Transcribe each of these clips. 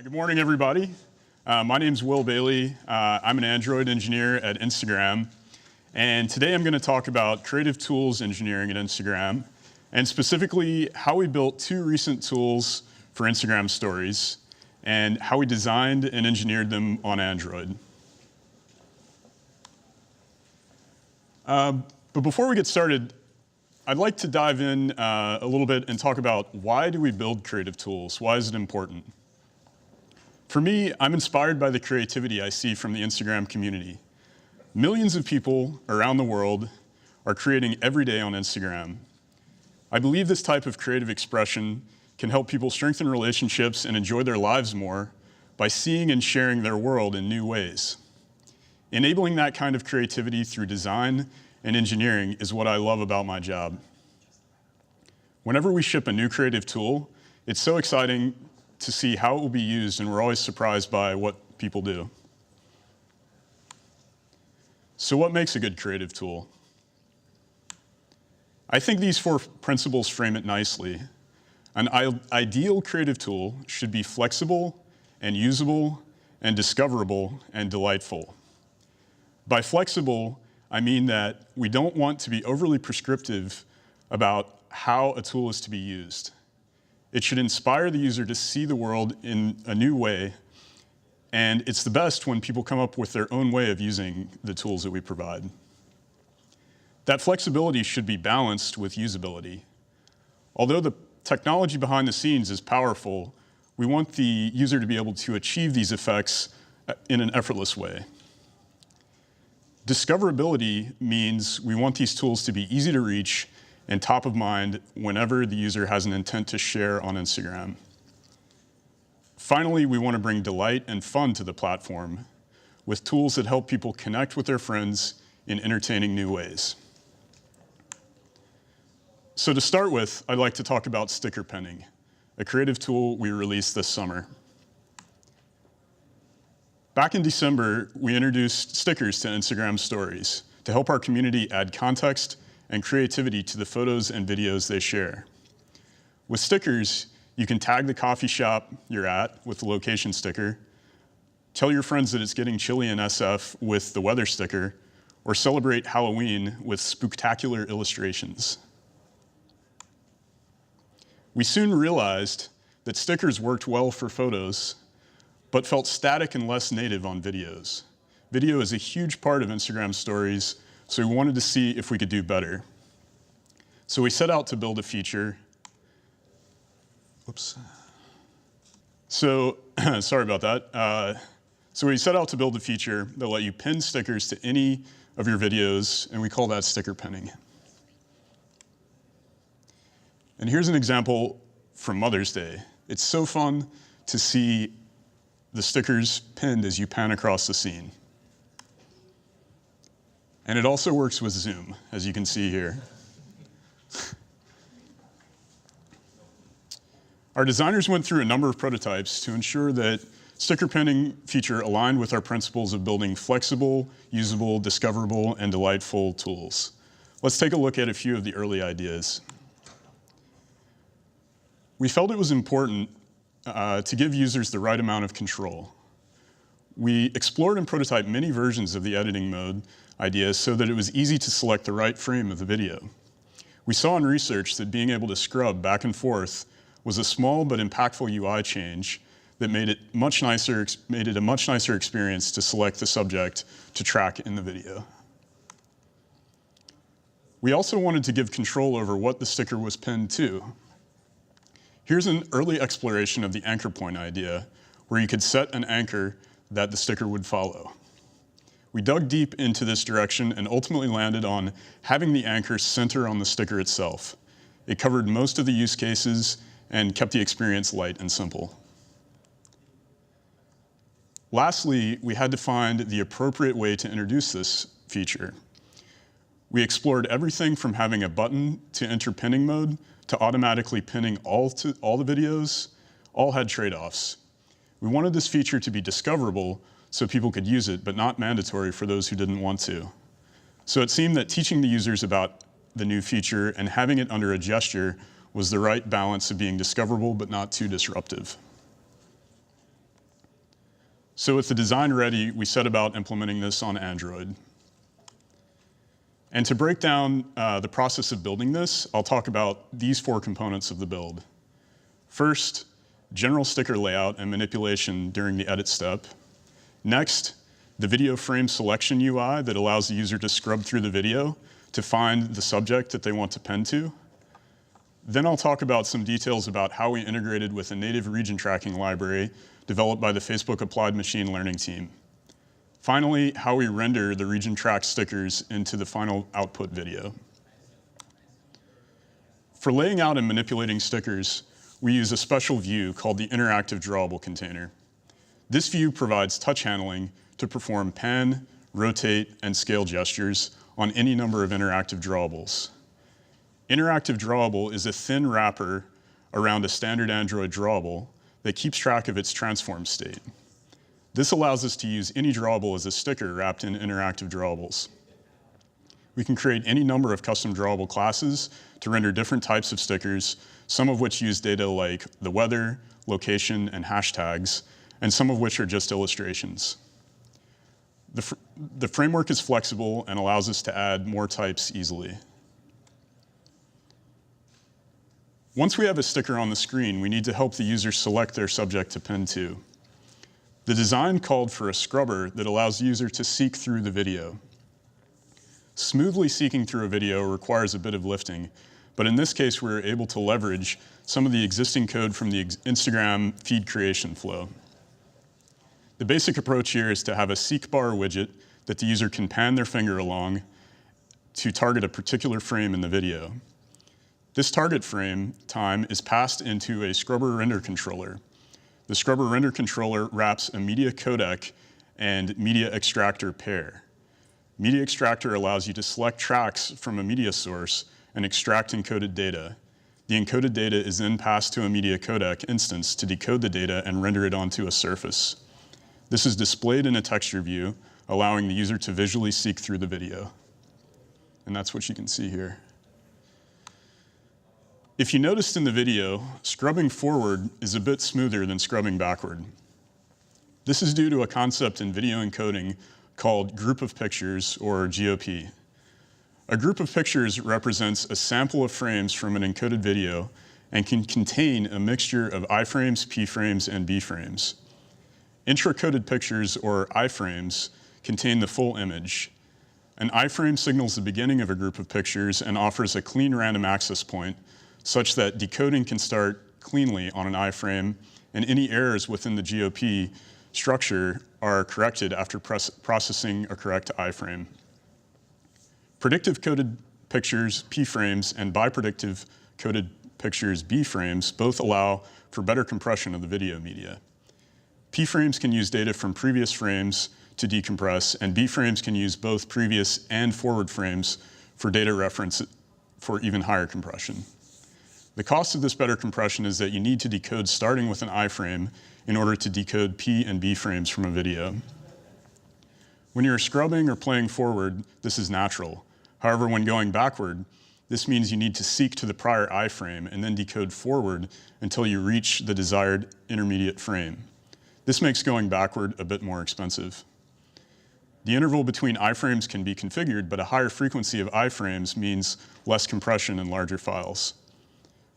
Good morning, everybody. My name's Will Bailey. I'm an Android engineer at Instagram. And today I'm going to talk about creative tools engineering at Instagram, and specifically how we built two recent tools for Instagram stories, and how we designed and engineered them on Android. But before we get started, I'd like to dive in a little bit and talk about why do we build creative tools? Why is it important? For me, I'm inspired by the creativity I see from the Instagram community. Millions of people around the world are creating every day on Instagram. I believe this type of creative expression can help people strengthen relationships and enjoy their lives more by seeing and sharing their world in new ways. Enabling that kind of creativity through design and engineering is what I love about my job. Whenever we ship a new creative tool, it's so exciting to see how it will be used, and we're always surprised by what people do. So what makes a good creative tool? I think these four principles frame it nicely. An ideal creative tool should be flexible and usable and discoverable and delightful. By flexible, I mean that we don't want to be overly prescriptive about how a tool is to be used. It should inspire the user to see the world in a new way, and it's the best when people come up with their own way of using the tools that we provide. That flexibility should be balanced with usability. Although the technology behind the scenes is powerful, we want the user to be able to achieve these effects in an effortless way. Discoverability means we want these tools to be easy to reach and top of mind whenever the user has an intent to share on Instagram. Finally, we want to bring delight and fun to the platform with tools that help people connect with their friends in entertaining new ways. So to start with, I'd like to talk about sticker penning, a creative tool we released this summer. Back in December, we introduced stickers to Instagram stories to help our community add context and creativity to the photos and videos they share. With stickers, you can tag the coffee shop you're at with the location sticker, tell your friends that it's getting chilly in SF with the weather sticker, or celebrate Halloween with spooktacular illustrations. We soon realized that stickers worked well for photos, but felt static and less native on videos. Video is a huge part of Instagram stories, so we wanted to see if we could do better. So we set out to build a feature. Oops. So, sorry about that. So we set out to build a feature that let you pin stickers to any of your videos, and we call that sticker pinning. And here's an example from Mother's Day. It's so fun to see the stickers pinned as you pan across the scene. And it also works with Zoom, as you can see here. Our designers went through a number of prototypes to ensure that sticker pinning feature aligned with our principles of building flexible, usable, discoverable, and delightful tools. Let's take a look at a few of the early ideas. We felt it was important to give users the right amount of control. We explored and prototyped many versions of the editing mode ideas so that it was easy to select the right frame of the video. We saw in research that being able to scrub back and forth was a small but impactful UI change that made it a much nicer experience to select the subject to track in the video. We also wanted to give control over what the sticker was pinned to. Here's an early exploration of the anchor point idea, where you could set an anchor that the sticker would follow. We dug deep into this direction and ultimately landed on having the anchor center on the sticker itself. It covered most of the use cases and kept the experience light and simple. Lastly, we had to find the appropriate way to introduce this feature. We explored everything from having a button to enter pinning mode to automatically pinning all the videos. All had trade-offs. We wanted this feature to be discoverable so people could use it, but not mandatory for those who didn't want to. So it seemed that teaching the users about the new feature and having it under a gesture was the right balance of being discoverable but not too disruptive. So with the design ready, we set about implementing this on Android. And to break down the process of building this, I'll talk about these 4 components of the build. First, general sticker layout and manipulation during the edit step. Next, the video frame selection UI that allows the user to scrub through the video to find the subject that they want to pen to. Then I'll talk about some details about how we integrated with a native region tracking library developed by the Facebook Applied Machine Learning team. Finally, how we render the region track stickers into the final output video. For laying out and manipulating stickers, we use a special view called the interactive drawable container. This view provides touch handling to perform pan, rotate, and scale gestures on any number of interactive drawables. Interactive drawable is a thin wrapper around a standard Android drawable that keeps track of its transform state. This allows us to use any drawable as a sticker wrapped in interactive drawables. We can create any number of custom drawable classes to render different types of stickers, some of which use data like the weather, location, and hashtags, and some of which are just illustrations. The framework is flexible and allows us to add more types easily. Once we have a sticker on the screen, we need to help the user select their subject to pin to. The design called for a scrubber that allows the user to seek through the video. Smoothly seeking through a video requires a bit of lifting, but in this case, we're able to leverage some of the existing code from the Instagram feed creation flow. The basic approach here is to have a seek bar widget that the user can pan their finger along to target a particular frame in the video. This target frame time is passed into a scrubber render controller. The scrubber render controller wraps a media codec and media extractor pair. Media extractor allows you to select tracks from a media source and extract encoded data. The encoded data is then passed to a media codec instance to decode the data and render it onto a surface. This is displayed in a texture view, allowing the user to visually seek through the video. And that's what you can see here. If you noticed in the video, scrubbing forward is a bit smoother than scrubbing backward. This is due to a concept in video encoding called group of pictures, or GOP. A group of pictures represents a sample of frames from an encoded video and can contain a mixture of iframes, p-frames, and b-frames. Intra-coded pictures, or iframes, contain the full image. An iframe signals the beginning of a group of pictures and offers a clean random access point, such that decoding can start cleanly on an iframe, and any errors within the GOP structure are corrected after processing a correct iframe. Predictive coded pictures, p-frames, and bipredictive coded pictures, b-frames, both allow for better compression of the video media. P-frames can use data from previous frames to decompress, and b-frames can use both previous and forward frames for data reference for even higher compression. The cost of this better compression is that you need to decode starting with an iframe in order to decode P and B frames from a video. When you're scrubbing or playing forward, this is natural. However, when going backward, this means you need to seek to the prior iframe and then decode forward until you reach the desired intermediate frame. This makes going backward a bit more expensive. The interval between iframes can be configured, but a higher frequency of iframes means less compression and larger files.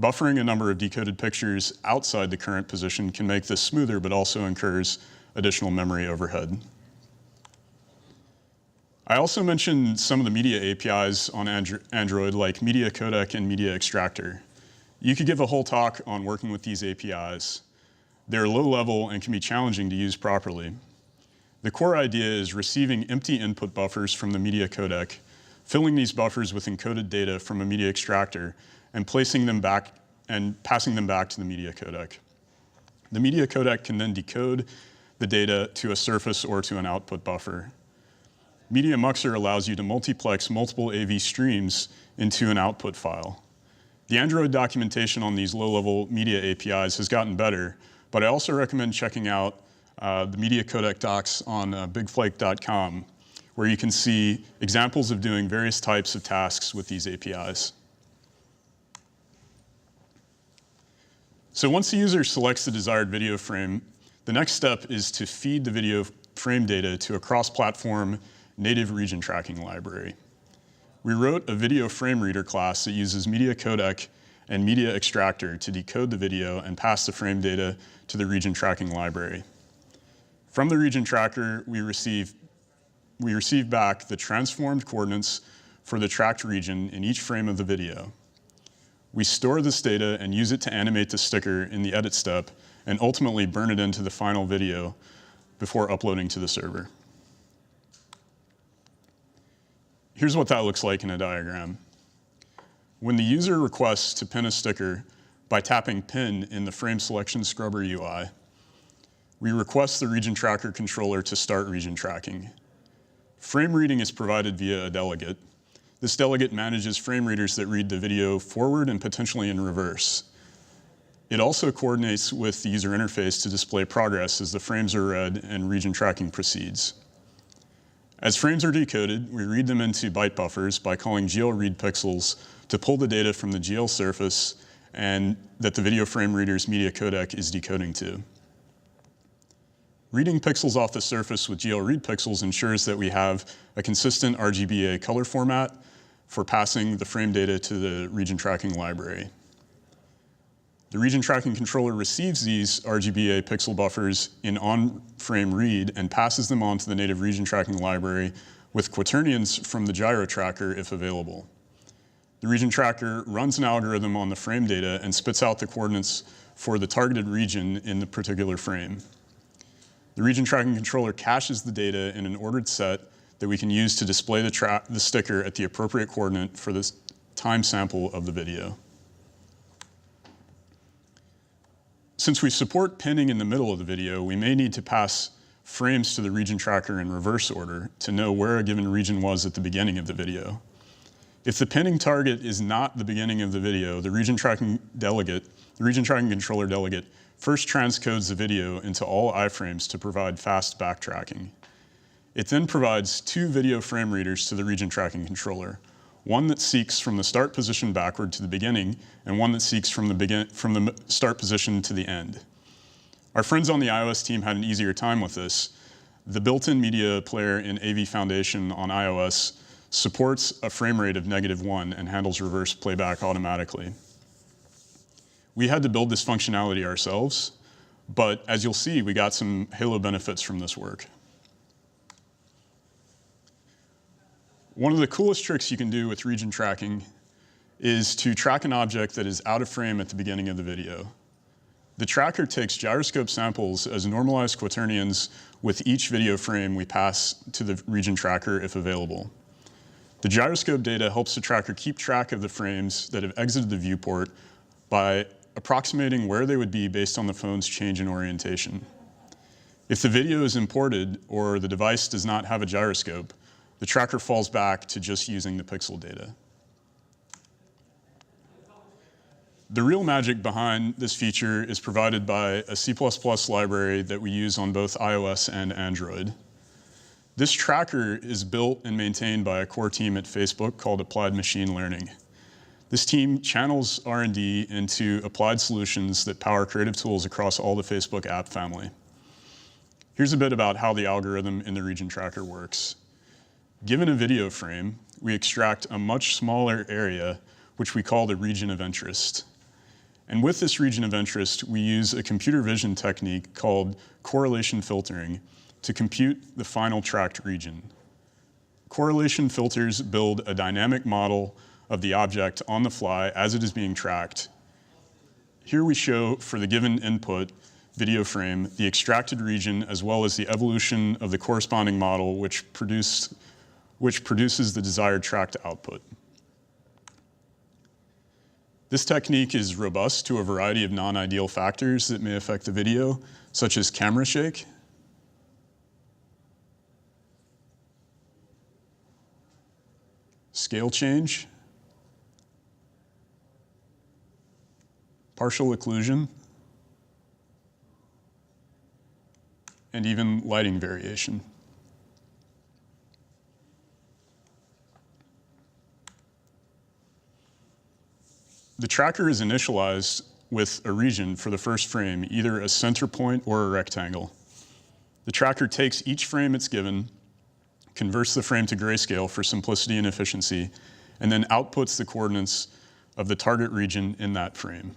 Buffering a number of decoded pictures outside the current position can make this smoother, but also incurs additional memory overhead. I also mentioned some of the media APIs on Android, like Media Codec and Media Extractor. You could give a whole talk on working with these APIs. They're low level and can be challenging to use properly. The core idea is receiving empty input buffers from the media codec, filling these buffers with encoded data from a media extractor, and placing them back and passing them back to the media codec. The media codec can then decode the data to a surface or to an output buffer. Media Muxer allows you to multiplex multiple AV streams into an output file. The Android documentation on these low-level media APIs has gotten better, but I also recommend checking out the media codec docs on bigflake.com, where you can see examples of doing various types of tasks with these APIs. So once the user selects the desired video frame, The next step is to feed the video frame data to a cross-platform native region tracking library. We wrote a video frame reader class that uses media codec and media extractor to decode the video and pass the frame data to the region tracking library. From the region tracker, we receive back the transformed coordinates for the tracked region in each frame of the video. We store this data and use it to animate the sticker in the edit step and ultimately burn it into the final video before uploading to the server. Here's what that looks like in a diagram. When the user requests to pin a sticker by tapping Pin in the Frame Selection Scrubber UI, we request the region tracker controller to start region tracking. Frame reading is provided via a delegate. This delegate manages frame readers that read the video forward and potentially in reverse. It also coordinates with the user interface to display progress as the frames are read and region tracking proceeds. As frames are decoded, we read them into byte buffers by calling glReadPixels to pull the data from the GL surface and that the video frame reader's media codec is decoding to. Reading pixels off the surface with glReadPixels ensures that we have a consistent RGBA color format for passing the frame data to the region tracking library. The region tracking controller receives these RGBA pixel buffers in on-frame read and passes them on to the native region tracking library with quaternions from the gyro tracker if available. The region tracker runs an algorithm on the frame data and spits out the coordinates for the targeted region in the particular frame. The region tracking controller caches the data in an ordered set that we can use to display the sticker at the appropriate coordinate for this time sample of the video. Since we support pinning in the middle of the video, we may need to pass frames to the region tracker in reverse order to know where a given region was at the beginning of the video. If the pinning target is not the beginning of the video, the region tracking controller delegate first transcodes the video into all iframes to provide fast backtracking. It then provides two video frame readers to the region tracking controller, one that seeks from the start position backward to the beginning, and one that seeks from the start position to the end. Our friends on the iOS team had an easier time with this. The built-in media player in AV Foundation on iOS supports a frame rate of -1 and handles reverse playback automatically. We had to build this functionality ourselves, but as you'll see, we got some halo benefits from this work. One of the coolest tricks you can do with region tracking is to track an object that is out of frame at the beginning of the video. The tracker takes gyroscope samples as normalized quaternions with each video frame we pass to the region tracker if available. The gyroscope data helps the tracker keep track of the frames that have exited the viewport by approximating where they would be based on the phone's change in orientation. If the video is imported or the device does not have a gyroscope, the tracker falls back to just using the pixel data. The real magic behind this feature is provided by a C++ library that we use on both iOS and Android. This tracker is built and maintained by a core team at Facebook called Applied Machine Learning. This team channels R&D into applied solutions that power creative tools across all the Facebook app family. Here's a bit about how the algorithm in the region tracker works. Given a video frame, we extract a much smaller area, which we call the region of interest. And with this region of interest, we use a computer vision technique called correlation filtering to compute the final tracked region. Correlation filters build a dynamic model of the object on the fly as it is being tracked. Here we show, for the given input video frame, the extracted region as well as the evolution of the corresponding model which produces the desired tracked output. This technique is robust to a variety of non-ideal factors that may affect the video, such as camera shake, scale change, partial occlusion, and even lighting variation. The tracker is initialized with a region for the first frame, either a center point or a rectangle. The tracker takes each frame it's given, converts the frame to grayscale for simplicity and efficiency, and then outputs the coordinates of the target region in that frame.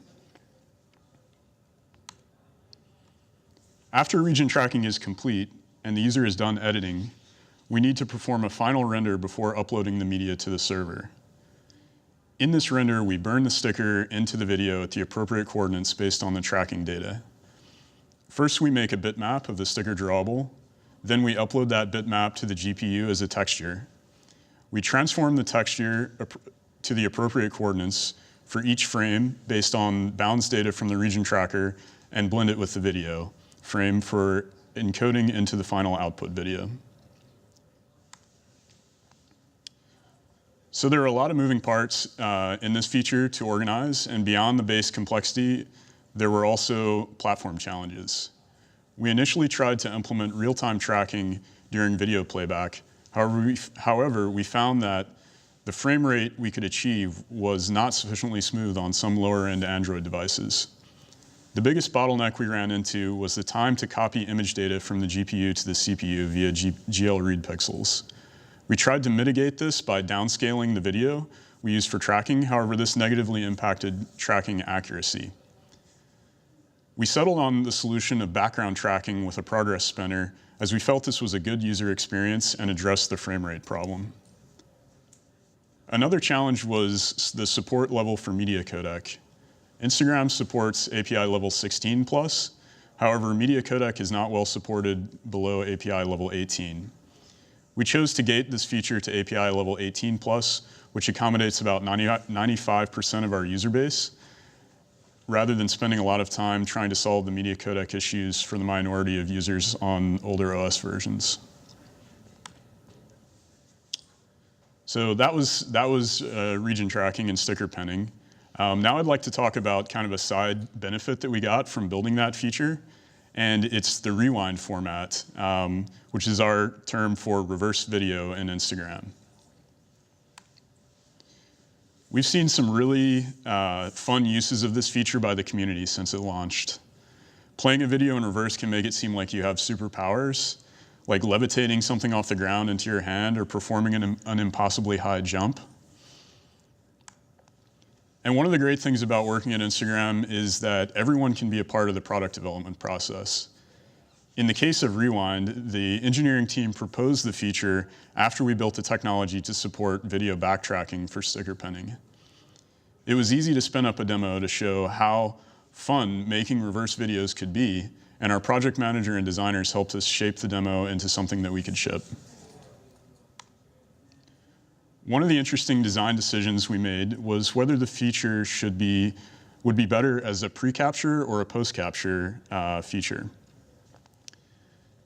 After region tracking is complete and the user is done editing, we need to perform a final render before uploading the media to the server. In this render, we burn the sticker into the video at the appropriate coordinates based on the tracking data. First, we make a bitmap of the sticker drawable. Then we upload that bitmap to the GPU as a texture. We transform the texture to the appropriate coordinates for each frame based on bounds data from the region tracker and blend it with the video frame for encoding into the final output video. So there are a lot of moving parts in this feature to organize, and beyond the base complexity, there were also platform challenges. We initially tried to implement real-time tracking during video playback. However, we found that the frame rate we could achieve was not sufficiently smooth on some lower-end Android devices. The biggest bottleneck we ran into was the time to copy image data from the GPU to the CPU via GL read pixels. We tried to mitigate this by downscaling the video we used for tracking. However, this negatively impacted tracking accuracy. We settled on the solution of background tracking with a progress spinner, as we felt this was a good user experience and addressed the frame rate problem. Another challenge was the support level for media codec. Instagram supports API level 16+. However, media codec is not well supported below API level 18. We chose to gate this feature to API level 18+, which accommodates about 95% of our user base, rather than spending a lot of time trying to solve the media codec issues for the minority of users on older OS versions. So that was region tracking and sticker penning. Now I'd like to talk about kind of a side benefit that we got from building that feature, and it's the rewind format, which is our term for reverse video in Instagram. We've seen some really fun uses of this feature by the community since it launched. Playing a video in reverse can make it seem like you have superpowers, like levitating something off the ground into your hand or performing an impossibly high jump. And one of the great things about working at Instagram is that everyone can be a part of the product development process. In the case of Rewind, the engineering team proposed the feature after we built the technology to support video backtracking for sticker penning. It was easy to spin up a demo to show how fun making reverse videos could be, and our project manager and designers helped us shape the demo into something that we could ship. One of the interesting design decisions we made was whether the feature would be better as a pre-capture or a post-capture feature.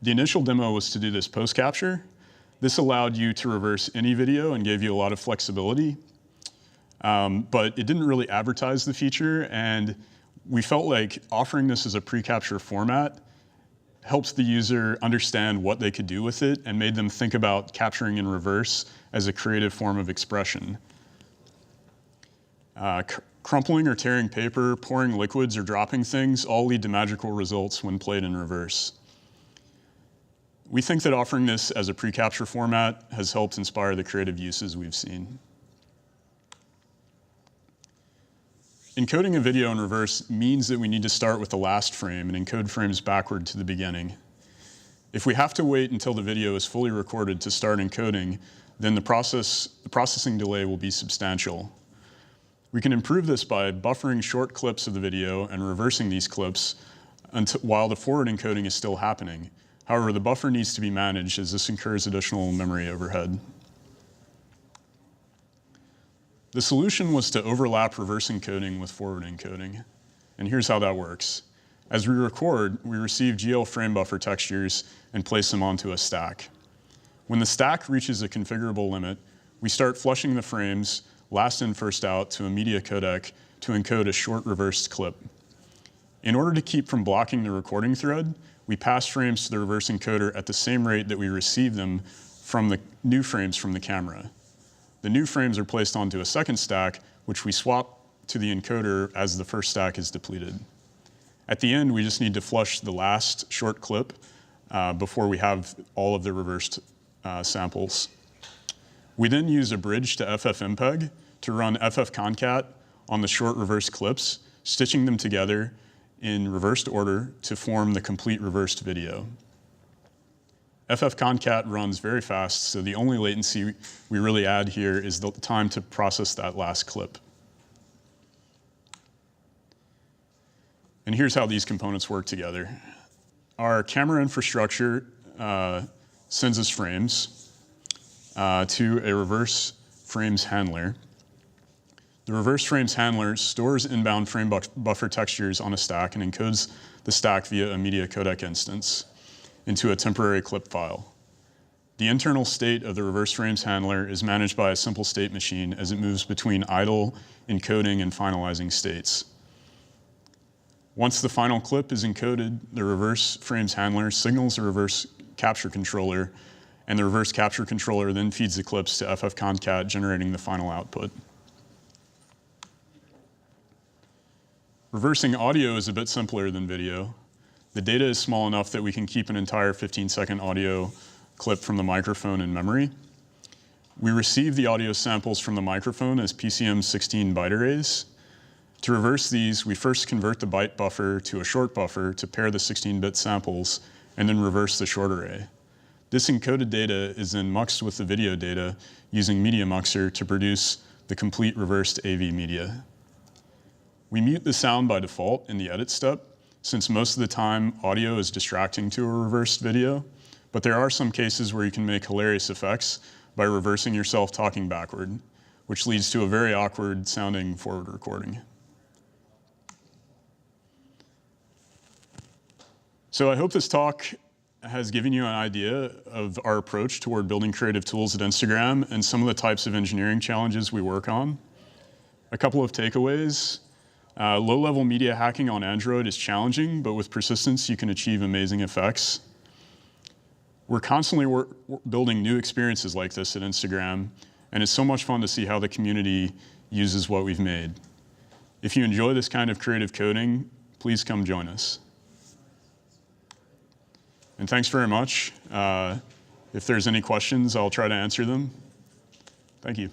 The initial demo was to do this post-capture. This allowed you to reverse any video and gave you a lot of flexibility, but it didn't really advertise the feature, and we felt like offering this as a pre-capture format helps the user understand what they could do with it and made them think about capturing in reverse as a creative form of expression. Crumpling or tearing paper, pouring liquids, or dropping things all lead to magical results when played in reverse. We think that offering this as a pre-capture format has helped inspire the creative uses we've seen. Encoding a video in reverse means that we need to start with the last frame and encode frames backward to the beginning. If we have to wait until the video is fully recorded to start encoding, then the processing delay will be substantial. We can improve this by buffering short clips of the video and reversing these clips while the forward encoding is still happening. However, the buffer needs to be managed as this incurs additional memory overhead. The solution was to overlap reverse encoding with forward encoding. And here's how that works. As we record, we receive GL frame buffer textures and place them onto a stack. When the stack reaches a configurable limit, we start flushing the frames last in, first out to a media codec to encode a short reversed clip. In order to keep from blocking the recording thread, we pass frames to the reverse encoder at the same rate that we receive them from the new frames from the camera. The new frames are placed onto a second stack, which we swap to the encoder as the first stack is depleted. At the end, we just need to flush the last short clip before we have all of the reversed samples. We then use a bridge to FFmpeg to run ffconcat on the short reverse clips, stitching them together in reversed order to form the complete reversed video. ffconcat runs very fast, so the only latency we really add here is the time to process that last clip. And here's how these components work together. Our camera infrastructure sends us frames to a reverse frames handler. The reverse frames handler stores inbound frame buffer textures on a stack and encodes the stack via a media codec instance into a temporary clip file. The internal state of the reverse frames handler is managed by a simple state machine as it moves between idle, encoding, and finalizing states. Once the final clip is encoded, the reverse frames handler signals the reverse capture controller, and the reverse capture controller then feeds the clips to ffconcat, generating the final output. Reversing audio is a bit simpler than video. The data is small enough that we can keep an entire 15-second audio clip from the microphone in memory. We receive the audio samples from the microphone as PCM16 byte arrays. To reverse these, we first convert the byte buffer to a short buffer to pair the 16-bit samples, and then reverse the short array. This encoded data is then muxed with the video data using Media Muxer to produce the complete reversed AV media. We mute the sound by default in the edit step, since most of the time audio is distracting to a reversed video, but there are some cases where you can make hilarious effects by reversing yourself talking backward, which leads to a very awkward sounding forward recording. So I hope this talk has given you an idea of our approach toward building creative tools at Instagram and some of the types of engineering challenges we work on. A couple of takeaways. Low-level media hacking on Android is challenging, but with persistence, you can achieve amazing effects. We're constantly building new experiences like this at Instagram, and it's so much fun to see how the community uses what we've made. If you enjoy this kind of creative coding, please come join us. And thanks very much. If there's any questions, I'll try to answer them. Thank you.